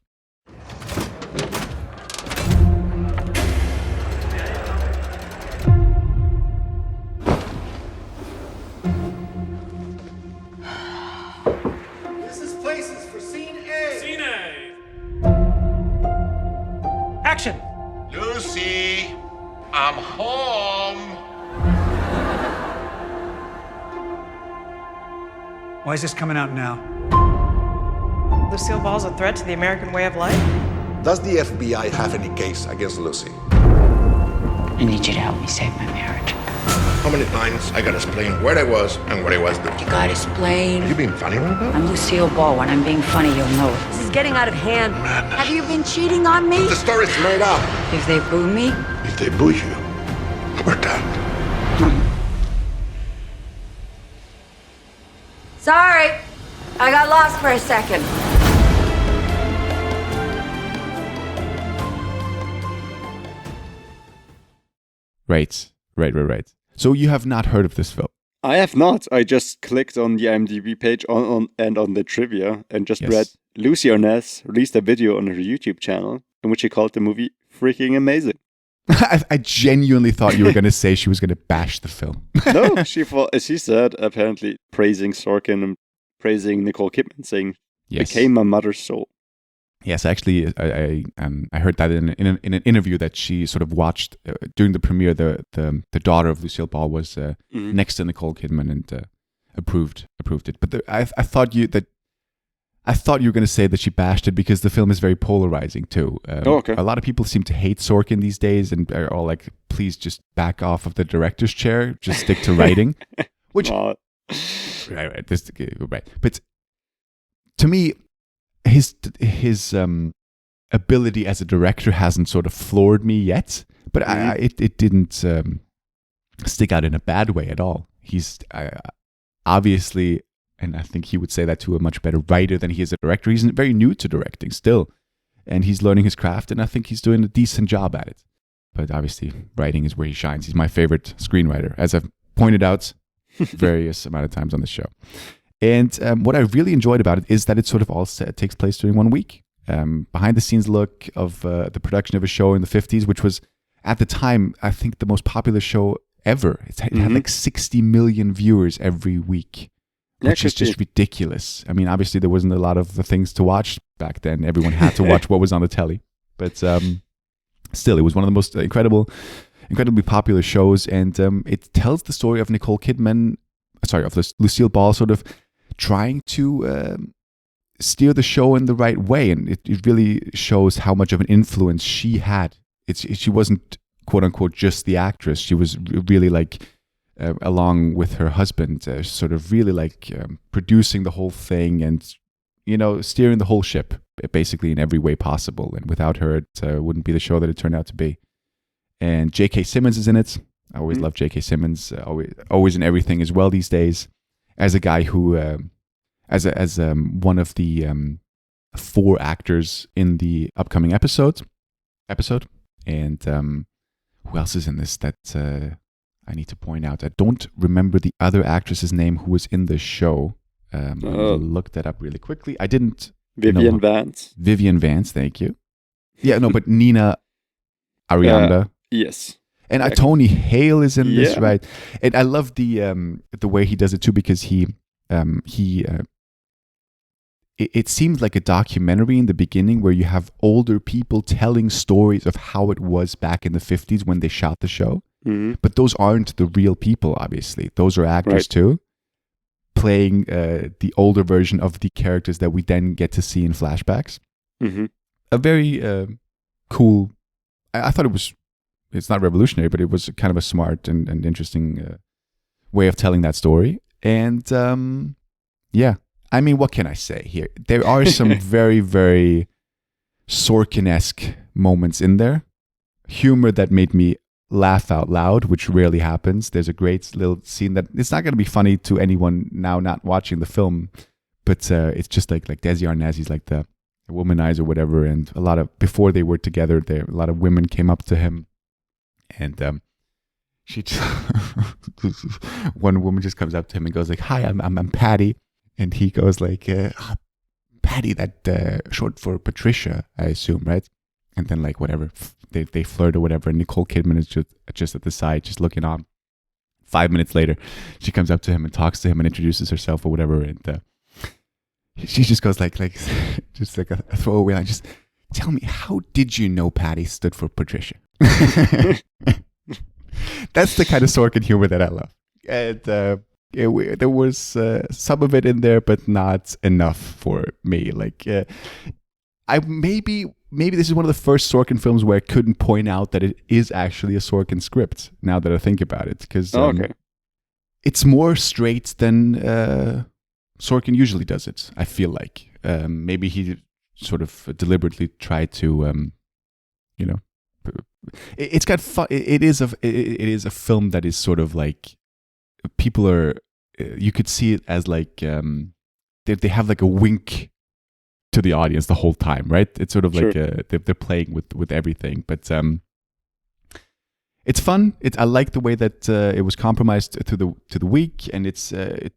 Action! Lucy, I'm home. Why is this coming out now? Lucille Ball's a threat to the American way of life? Does the FBI have any case against Lucy? I need you to help me save my marriage. How many times I gotta explain where I was and what I was doing? You gotta explain. Are you being funny right now? I'm Lucille Ball. When I'm being funny, you'll know it. This is getting out of hand. Madness. Have you been cheating on me? The story's made up. If they boo me, If they boo you, we're done. Sorry, I got lost for a second. Right. So you have not heard of this film? I have not. I just clicked on the IMDb page on the trivia and just read Lucy Arnaz released a video on her YouTube channel in which she called the movie freaking amazing. I genuinely thought you were going to say she was going to bash the film. No, she said apparently praising Sorkin and praising Nicole Kidman, saying became my mother's soul. Yes, actually, I heard that in an interview that she sort of watched during the premiere. The daughter of Lucille Ball was next to Nicole Kidman and approved it. But I thought I thought you were going to say that she bashed it because the film is very polarizing too. Okay. A lot of people seem to hate Sorkin these days and are all like, please just back off of the director's chair. Just stick to writing. Which, right. But to me, his ability as a director hasn't sort of floored me yet. But it didn't stick out in a bad way at all. He's obviously... And I think he would say that to a much better writer than he is a director. He's very new to directing still. And he's learning his craft, and I think he's doing a decent job at it. But obviously, writing is where he shines. He's my favorite screenwriter, as I've pointed out various amount of times on the show. And what I really enjoyed about it is that it sort of all takes place during 1 week. Behind-the-scenes look of the production of a show in the 50s, which was, at the time, I think the most popular show ever. It had like 60 million viewers every week. Which is just ridiculous. I mean, obviously there wasn't a lot of the things to watch back then. Everyone had to watch what was on the telly. But still, it was one of the most incredibly popular shows. And it tells the story of Nicole Kidman, of Lucille Ball sort of trying to steer the show in the right way. And it really shows how much of an influence she had. She wasn't, quote unquote, just the actress. She was really like... along with her husband, sort of really like producing the whole thing and, steering the whole ship basically in every way possible. And without her, it wouldn't be the show that it turned out to be. And J.K. Simmons is in it. I always love J.K. Simmons, always in everything as well these days. As a guy who, as one of the 4 actors in the upcoming episode. And who else is in this that... I need to point out, I don't remember the other actress's name who was in the show. I looked that up really quickly. I didn't... Vivian Vance. Vivian Vance, thank you. Yeah, no, but Nina Arianda. Yes. And Tony Hale is in this, right? And I love the way he does it too, because it seems like a documentary in the beginning where you have older people telling stories of how it was back in the 50s when they shot the show. Mm-hmm. But those aren't the real people, obviously. Those are actors too, playing the older version of the characters that we then get to see in flashbacks. Mm-hmm. A very cool... I thought it's not revolutionary, but it was kind of a smart and interesting way of telling that story. And I mean, what can I say here? There are some very, very Sorkin-esque moments in there. Humor that made me laugh out loud, which rarely happens. There's a great little scene that it's not going to be funny to anyone now not watching the film, but it's just like Desi Arnaz's like the womanizer or whatever. And a lot of, before they were together, a lot of women came up to him, and one woman just comes up to him and goes like, "Hi, I'm Patty," and he goes like, "Patty, that short for Patricia, I assume, right?" And then like whatever. They flirt or whatever, and Nicole Kidman is just at the side, just looking on. 5 minutes later, she comes up to him and talks to him and introduces herself or whatever, and she just goes like just like a throwaway line, just, "Tell me, how did you know Patty stood for Patricia?" That's the kind of Sorkin humor that I love. And there was some of it in there, but not enough for me. Like, Maybe this is one of the first Sorkin films where I couldn't point out that it is actually a Sorkin script, now that I think about it. Because it's more straight than Sorkin usually does it, I feel like. Maybe he sort of deliberately tried to, it's got fun. It is a film that is sort of like, people are, you could see it as like, they have like a wink to the audience the whole time, right? It's sort of like they're playing with everything, but it's fun. I like the way that it was compromised to the week, and it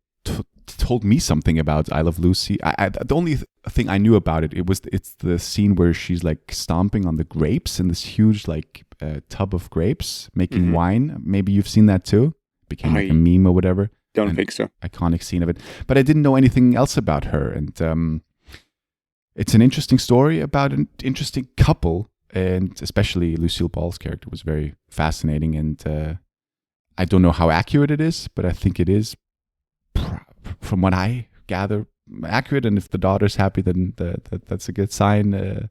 told me something about I Love Lucy. The only thing I knew about it's the scene where she's like stomping on the grapes in this huge like tub of grapes, making wine. Maybe you've seen that too. Became like a meme or whatever. Don't think so. Iconic scene of it, but I didn't know anything else about her, and it's an interesting story about an interesting couple, and especially Lucille Ball's character was very fascinating. And I don't know how accurate it is, but I think it is, from what I gather, accurate, and if the daughter's happy, then that's a good sign.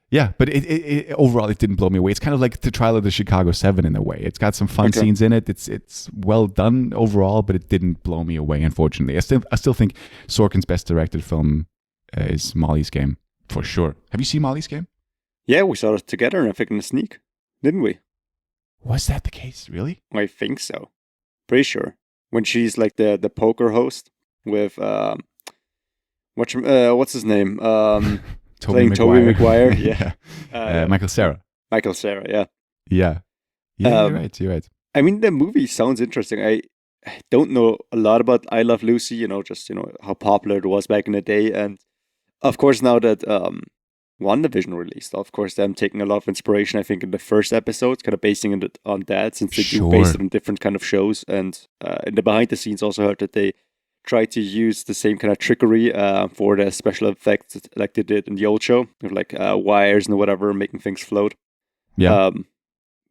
Yeah, but it overall, it didn't blow me away. It's kind of like the trial of the Chicago 7 in a way. It's got some fun scenes in it. It's well done overall, but it didn't blow me away, unfortunately. I still think Sorkin's best directed film is Molly's Game, for sure. Have you seen Molly's Game? Yeah, we saw it together, I think, in a sneak, didn't we? Was that the case, really? I think so. Pretty sure. When she's like the poker host with, what's his name? Playing Tobey Maguire. Yeah. Michael Cera. Michael Cera, yeah. Yeah. Yeah, you're right. I mean, the movie sounds interesting. I don't know a lot about I Love Lucy, just how popular it was back in the day. And of course, now that WandaVision released, of course, them taking a lot of inspiration, I think, in the first episode, kind of basing it on that, since they do base it on different kind of shows. And in the behind the scenes, also heard that they try to use the same kind of trickery for the special effects like they did in the old show, with like wires and whatever, making things float. Yeah.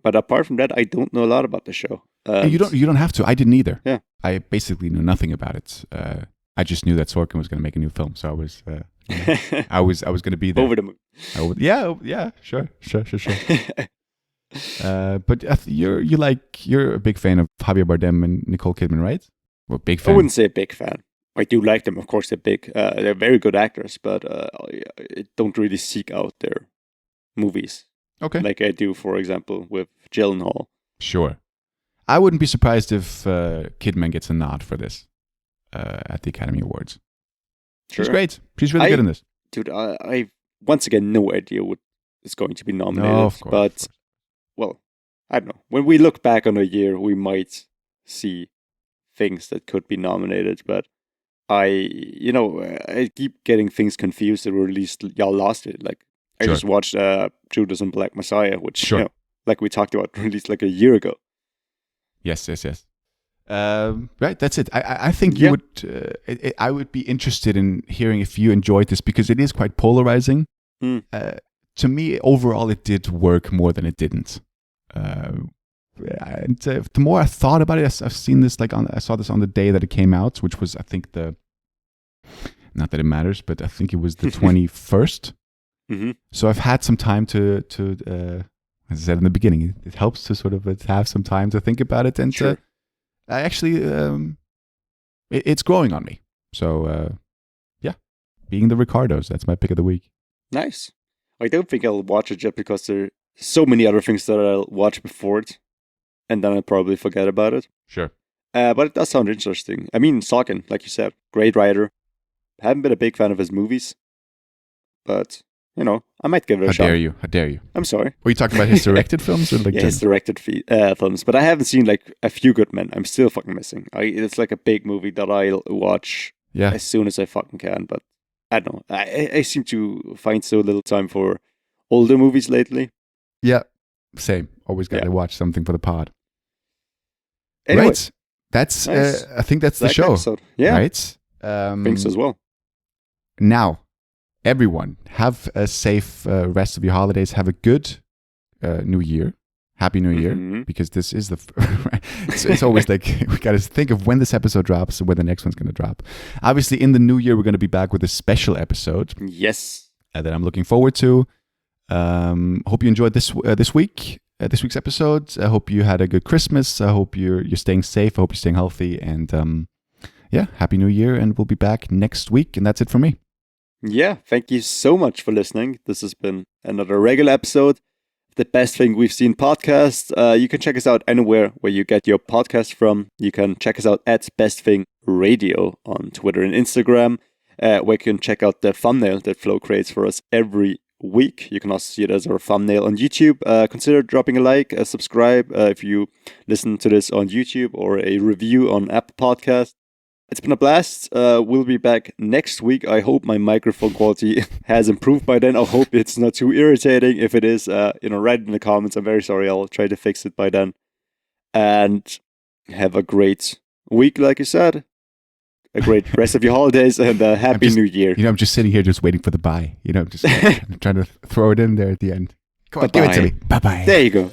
But apart from that, I don't know a lot about the show. You don't have to. I didn't either. Yeah. I basically knew nothing about it. I just knew that Sorkin was going to make a new film, so I was going to be there. Over the moon. Yeah. Sure. But you're a big fan of Javier Bardem and Nicole Kidman, right? Well, big fan. I wouldn't say a big fan. I do like them, of course. They're very good actors, but I don't really seek out their movies. Okay. Like I do, for example, with Gyllenhaal. Sure. I wouldn't be surprised if Kidman gets a nod for this at the Academy Awards. Sure. She's great. She's really good in this. Dude, I once again no idea what is going to be nominated. No, of course. But, well, I don't know. When we look back on a year, we might see things that could be nominated, but I keep getting things confused that were released last year. Like I just watched Judas and Black Messiah, which like we talked about, released like a year ago. Yes. Right, that's it. I think you would. I would be interested in hearing if you enjoyed this, because it is quite polarizing. To me, overall, it did work more than it didn't. And the more I thought about it, I've seen this I saw this on the day that it came out, which was, I think, not that it matters, but I think it was the 21st. Mm-hmm. So I've had some time to as I said in the beginning, it helps to sort of have some time to think about it, and I actually it's growing on me. So being the Ricardos, that's my pick of the week. Nice. I don't think I'll watch it just because there are so many other things that I'll watch before it, and then I'll probably forget about it. Sure. But it does sound interesting. I mean, Sorkin, like you said, great writer. Haven't been a big fan of his movies, but I might give it a shot. How dare you? I'm sorry. Were you talking about his directed films? Or his directed films. But I haven't seen like A Few Good Men. I'm still fucking missing. It's like a big movie that I'll watch as soon as I fucking can. But I don't know. I seem to find so little time for older movies lately. Yeah, same. Always got to watch something for the pod. Anyway, right. That's. Nice. I think that's the show. Episode. Yeah. Right. Thanks as well. Now, everyone, have a safe rest of your holidays. Have a good New Year. Happy New Year, because this is it's always like we got to think of when this episode drops and when the next one's going to drop. Obviously, in the new year, we're going to be back with a special episode. Yes. That I'm looking forward to. Hope you enjoyed this week's episode. I hope you had a good Christmas. I hope you're staying safe. I hope you're staying healthy. And Happy New Year. And we'll be back next week. And that's it for me. Yeah, thank you so much for listening. This has been another regular episode. The Best Thing We've Seen podcast. You can check us out anywhere where you get your podcast from. You can check us out at Best Thing Radio on Twitter and Instagram, where you can check out the thumbnail that Flo creates for us every week. You can also see it as our thumbnail on YouTube. Consider dropping a like, a subscribe if you listen to this on YouTube, or a review on Apple Podcasts. It's been a blast. We'll be back next week. I hope my microphone quality has improved by then. I hope it's not too irritating. If it is, write it in the comments. I'm very sorry. I'll try to fix it by then. And have a great week, like you said. A great rest of your holidays, and a happy New Year. I'm just sitting here just waiting for the bye. Just trying to throw it in there at the end. Come on, give it to me. Bye-bye. There you go.